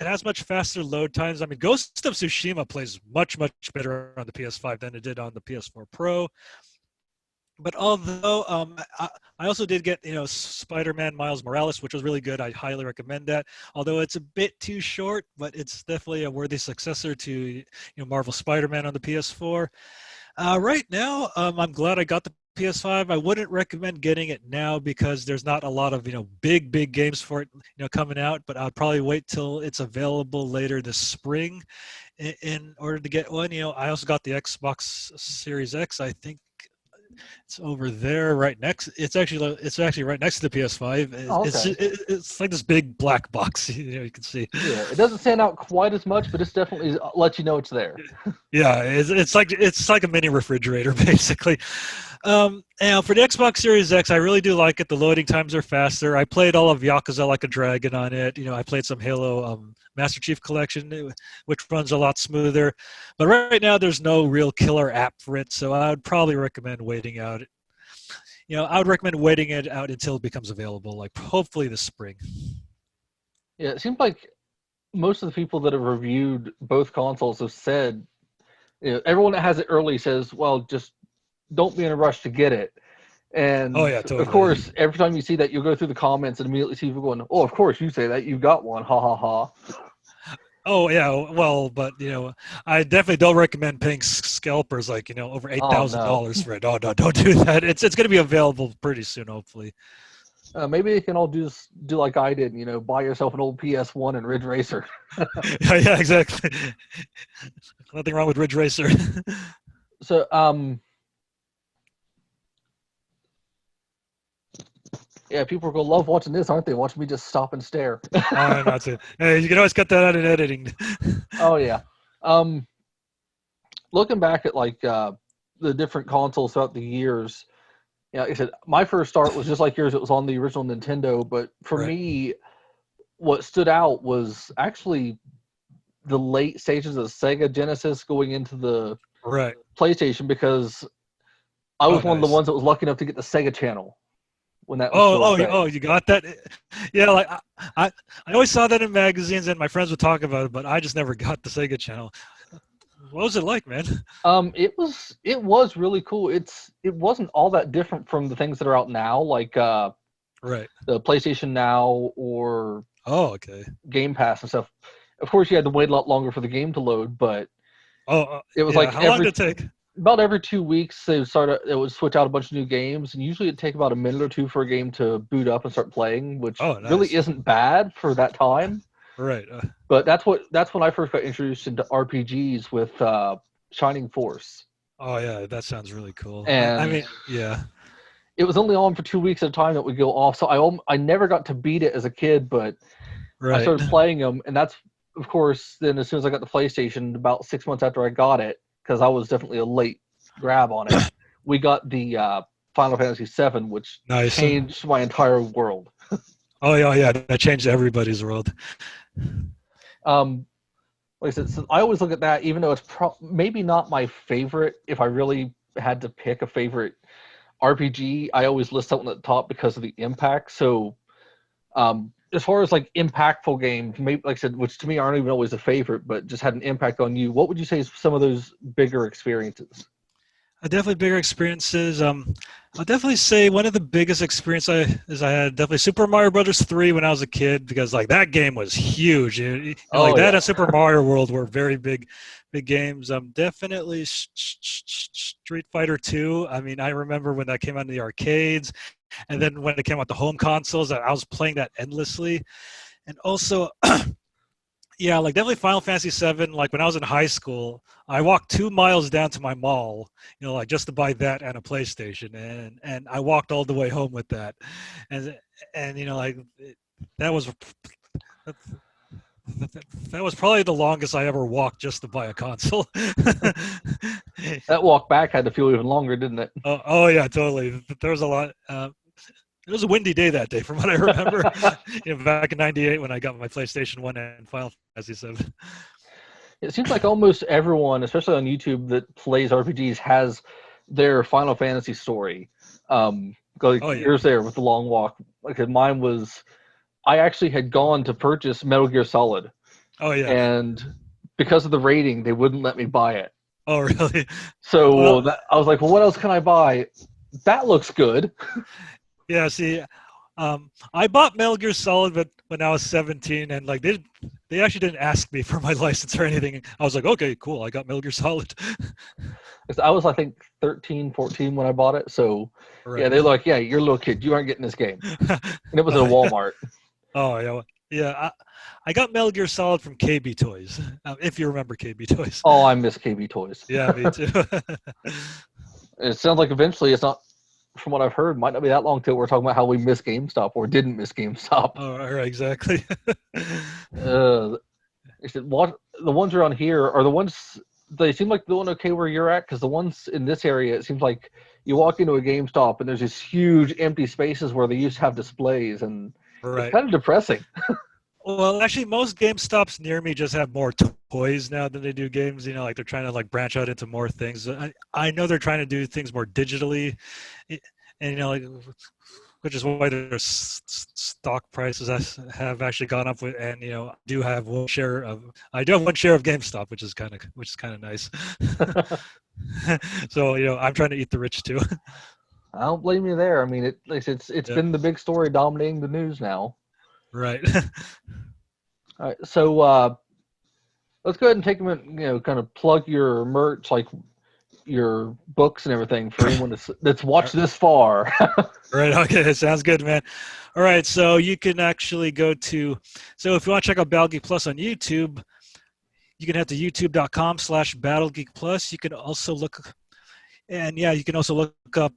has much faster load times. I mean, Ghost of Tsushima plays much better on the PS5 than it did on the PS4 Pro. But although I also did get Spider-Man Miles Morales, which was really good. I highly recommend that. Although it's a bit too short, but it's definitely a worthy successor to Marvel Spider-Man on the PS4. Right now, I'm glad I got the PS5. I wouldn't recommend getting it now because there's not a lot of big games for it coming out. But I'll probably wait till it's available later this spring in order to get one. I also got the Xbox Series X. I think It's over there, right next. It's actually right next to the PS5. Oh, okay. It's like this big black box. You can see. Yeah, it doesn't stand out quite as much, but it's definitely lets you know it's there. Yeah, it's like a mini refrigerator basically. And for the Xbox Series X, I really do like it. The loading times are faster. I played all of Yakuza Like a Dragon on it. I played some Halo Master Chief Collection, which runs a lot smoother. But right now, there's no real killer app for it, so I would probably recommend waiting out. I would recommend waiting it out until it becomes available, like hopefully this spring. Yeah, it seems like most of the people that have reviewed both consoles have said, everyone that has it early says, well, just don't be in a rush to get it. Oh And yeah, of totally. course, every time you see that, you'll go through the comments and immediately see people going, oh, of course you say that, you got one, ha ha ha. Oh yeah, well, but I definitely don't recommend paying scalpers like over eight Oh thousand no. dollars for it. Oh no, don't do that. It's going to be available pretty soon, hopefully. Maybe they can all do like I did, buy yourself an old PS1 and Ridge Racer. Yeah, exactly. Nothing wrong with Ridge Racer. So, yeah, people are gonna love watching this, aren't they? Watching me just stop and stare. Oh, not to. Hey, you can always cut that out in editing. Oh yeah. Um, Looking back at like the different consoles throughout the years, like I said, my first start was just like yours. It was on the original Nintendo, but for Right. me, what stood out was actually the late stages of Sega Genesis going into the Right. PlayStation, because I Oh, was one of the nice. ones that was lucky enough to get the Sega Channel when that was Oh, still a oh, thing. you got that? Yeah, like I always saw that in magazines, and my friends would talk about it, but I just never got the Sega Channel. What was it like, man? It was really cool. It wasn't all that different from the things that are out now, like Right. the PlayStation Now or Oh, okay. Game Pass and stuff. Of course, you had to wait a lot longer for the game to load, but Oh, it was yeah. like How long did it take? about every 2 weeks it would switch out a bunch of new games, and usually it'd take about a minute or two for a game to boot up and start playing, which Oh, really nice. isn't bad for that time. Right. But that's when I first got introduced into RPGs with Shining Force, Oh, yeah. That sounds really cool. I and mean, yeah. it was only on for 2 weeks at a time that would go off. So I never got to beat it as a kid, but I Right. started playing them, and that's of course then as soon as I got the PlayStation, about 6 months after I got it, because I was definitely a late grab on it. We got the Final Fantasy VII, which Nice. changed my entire world. Oh, yeah, yeah. That changed everybody's world. Um, like I said, so I always look at that, even though it's maybe not my favorite. If I really had to pick a favorite RPG, I always list something at the top because of the impact. So, as far as like impactful games, maybe like I said, which to me aren't even always a favorite, but just had an impact on you, what would you say is some of those bigger experiences? Definitely bigger experiences. I'll definitely say one of the biggest experiences I had definitely Super Mario Brothers 3 when I was a kid, because like that game was huge. Like Oh that yeah. and Super Mario World were very big games. Definitely Street Fighter 2. I mean, I remember when that came out in the arcades, and then when it came out the home consoles, I was playing that endlessly. And also, yeah, like definitely Final Fantasy VII. Like when I was in high school, I walked 2 miles down to my mall, like just to buy that and a PlayStation, and I walked all the way home with that, and like that was that, that was probably the longest I ever walked just to buy a console. That walk back had to feel even longer, didn't it? Oh yeah, totally. There was a lot. It was a windy day that day, from what I remember. Back in '98 when I got my PlayStation 1 and Final Fantasy 7. It seems like almost everyone, especially on YouTube, that plays RPGs has their Final Fantasy story. Like Oh yeah. yours there with the long walk. Like mine was, I actually had gone to purchase Metal Gear Solid, Oh yeah. and because of the rating, they wouldn't let me buy it. Oh really? So Well, I was like, well, what else can I buy? That looks good. yeah. See, I bought Metal Gear Solid, but when I was 17, and like they actually didn't ask me for my license or anything. I was like, okay, cool. I got Metal Gear Solid. I was, I think, 13, 14 when I bought it. So yeah, Right. they're like, yeah, you're a little kid. You aren't getting this game. And it was at a Oh yeah. Walmart. Oh yeah. Yeah. I got Metal Gear Solid from KB Toys, if you remember KB Toys. Oh, I miss KB Toys. Yeah, me too. It sounds like eventually it's not, from what I've heard, might not be that long till we're talking about how we missed GameStop or didn't miss GameStop. Oh, right, exactly. Uh, I said, what the ones around here are the ones they seem like doing okay where you're at because the ones in this area it seems like you walk into a GameStop and there's these huge empty spaces where they used to have displays and it's Right. kind of depressing. Well, actually, most GameStops near me just have more toys now than they do games. You know, like they're trying to like branch out into more things. I know they're trying to do things more digitally, and you know, like which is why their stock prices have actually gone up. With, and you know, I do have one share of GameStop, which is kind of nice. So you know, I'm trying to eat the rich too. I don't blame you there. I mean, it's Yep. been the big story dominating the news now. Right. All right, so let's go ahead and take a minute, kind of plug your merch, like your books and everything for anyone that's watched this far. Right. Okay. Sounds good, man. All right. So you can actually so if you want to check out Battle Geek Plus on YouTube, you can head to youtube.com/Battle Geek Plus. You can also you can also look up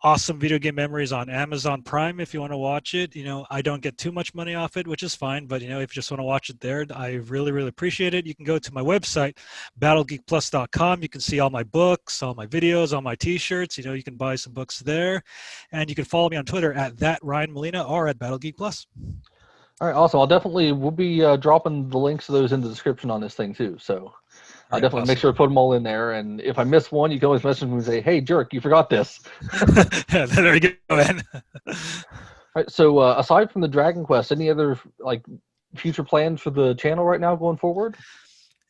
awesome video game memories on Amazon Prime if you want to watch it. You know, I don't get too much money off it, which is fine. But you know, if you just want to watch it there, I really, really appreciate it. You can go to my website, battlegeekplus.com. You can see all my books, all my videos, all my T-shirts. You know, you can buy some books there, and you can follow me on Twitter at that Ryan Molina or at Battle Geek Plus. All right, awesome. We'll be dropping the links to those in the description on this thing too. So All I'll right. definitely make Awesome. sure to put them all in there. And if I miss one, you can always message me and say, "Hey, jerk, you forgot this." There you go, man. All right. So aside from the Dragon Quest, any other like future plans for the channel right now going forward?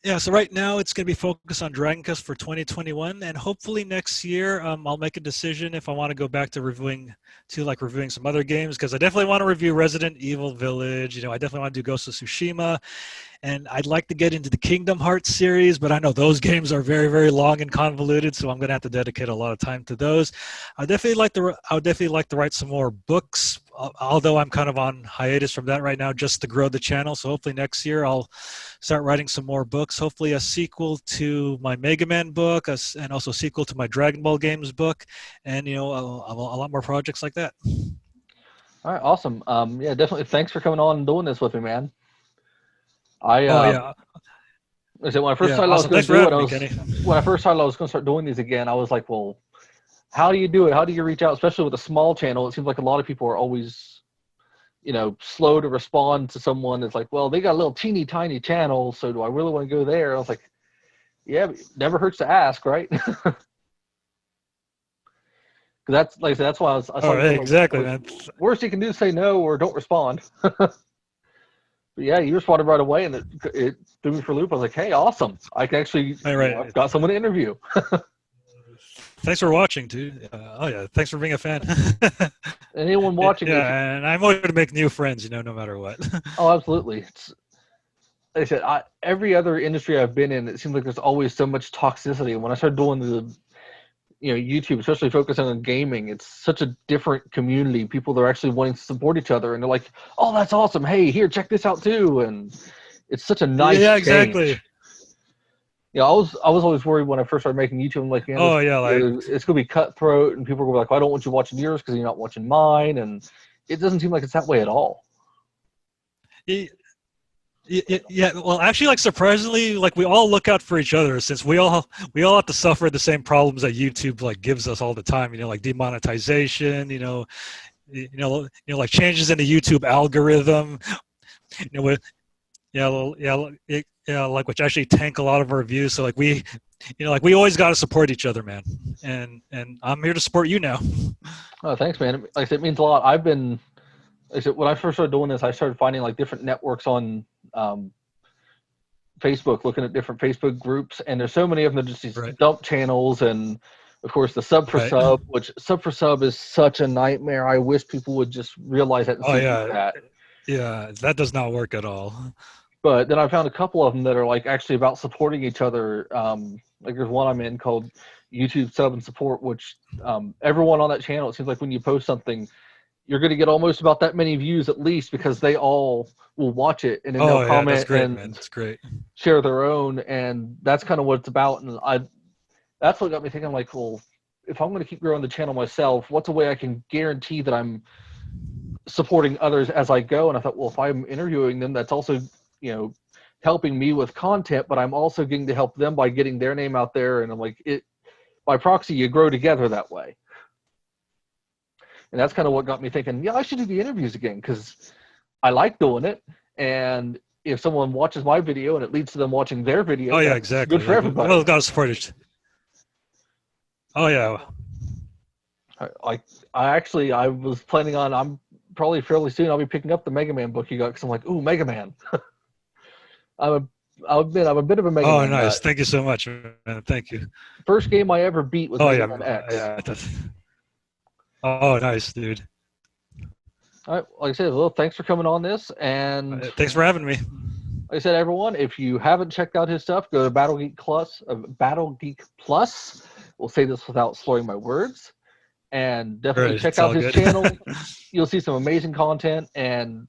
Yeah, so right now it's going to be focused on Dragon Quest for 2021, and hopefully next year I'll make a decision if I want to go back to reviewing some other games because I definitely want to review Resident Evil Village. You know, I definitely want to do Ghost of Tsushima, and I'd like to get into the Kingdom Hearts series, but I know those games are very, very long and convoluted, so I'm going to have to dedicate a lot of time to those. I would definitely like to write some more books, although I'm kind of on hiatus from that right now, just to grow the channel. So hopefully next year I'll start writing some more books. Hopefully a sequel to my Mega Man book, and also a sequel to my Dragon Ball games book, and you know a lot more projects like that. All right, awesome. Yeah, definitely. Thanks for coming on and doing this with me, man. I Oh yeah, I said when I first yeah, decided I was awesome. going Thanks to for do it, having me, Kenny. when I first decided I was going to start doing these again, I was like, well, how do you do it? How do you reach out, especially with a small channel? It seems like a lot of people are always, slow to respond to someone. It's like, well, they got a little teeny tiny channel, so do I really want to go there? I was like, yeah, it never hurts to ask, right? Because that's like I said, that's why I Oh, saw you hey, on exactly, man. worst you can do is say no or don't respond. But yeah, you responded right away, and it threw me for a loop. I was like, hey, awesome! I can actually, All I've right. got someone to interview. Thanks for watching, too. Oh yeah, thanks for being a fan. Anyone watching, if Yeah, and I'm always to make new friends, you know, no matter what. oh, absolutely. Like I said, every other industry I've been in, it seems like there's always so much toxicity. And when I started doing YouTube, especially focusing on gaming, it's such a different community. People that are actually wanting to support each other, and they're like, "Oh, that's awesome! Hey, here, check this out too!" And it's such a nice Yeah, change. exactly. I was always worried when I first started making YouTube. I'm like, man, Oh yeah, like it's gonna be cutthroat, and people are gonna be like, "I don't want you watching yours because you're not watching mine," and it doesn't seem like it's that way at all. yeah. Well, actually, like surprisingly, like we all look out for each other since we all have to suffer the same problems that YouTube like gives us all the time. You know, like demonetization. Like changes in the YouTube algorithm. You know, with yeah, well, yeah, like which actually tank a lot of our views. So like we always got to support each other, man. And I'm here to support you now. Oh, thanks, man. Like I said, it means a lot. Like I said, when I first started doing this, I started finding like different networks on um, Facebook, looking at different Facebook groups, and there's so many of them that are just these Right. dump channels, and of course the sub for Right. sub, which sub for sub is such a nightmare. I wish people would just realize that and Oh see through yeah. that. Yeah, that does not work at all. But then I found a couple of them that are like actually about supporting each other. Like there's one I'm in called YouTube Sub and Support, which everyone on that channel, it seems like when you post something, you're going to get almost about that many views at least because they all will watch it and then they'll Oh yeah, that's comment great, man. and That's great. share their own, and that's kind of what it's about. And that's what got me thinking. I'm like, well, if I'm going to keep growing the channel myself, what's a way I can guarantee that I'm supporting others as I go? And I thought, well, if I'm interviewing them, that's also, you know, helping me with content, but I'm also getting to help them by getting their name out there. And I'm like, it by proxy, you grow together that way. And that's kind of what got me thinking, yeah, I should do the interviews again, because I like doing it. And if someone watches my video and it leads to them watching their video, Oh yeah, that's exactly. good for everybody. Well, got to support it. Oh yeah. I was planning on, I'm probably fairly soon I'll be picking up the Mega Man book you got, because I'm like, ooh, Mega Man. I'll admit I'm a bit of a Mega Man. Oh, nice. Thank you so much, man. Thank you. First game I ever beat was Mega Man X. Yeah. Oh, nice, dude. All right, like I said, well, thanks for coming on this, and thanks for having me. Like I said, everyone, if you haven't checked out his stuff, go to Battle Geek Plus. We'll say this without slurring my words, and definitely check out his channel. You'll see some amazing content, and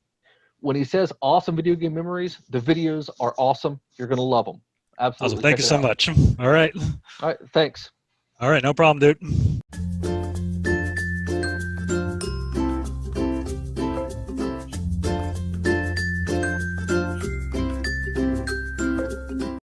when he says awesome video game memories, the videos are awesome. You're gonna love them. Absolutely. Awesome. Thank you so much. All right. All right. Thanks. All right. No problem, dude.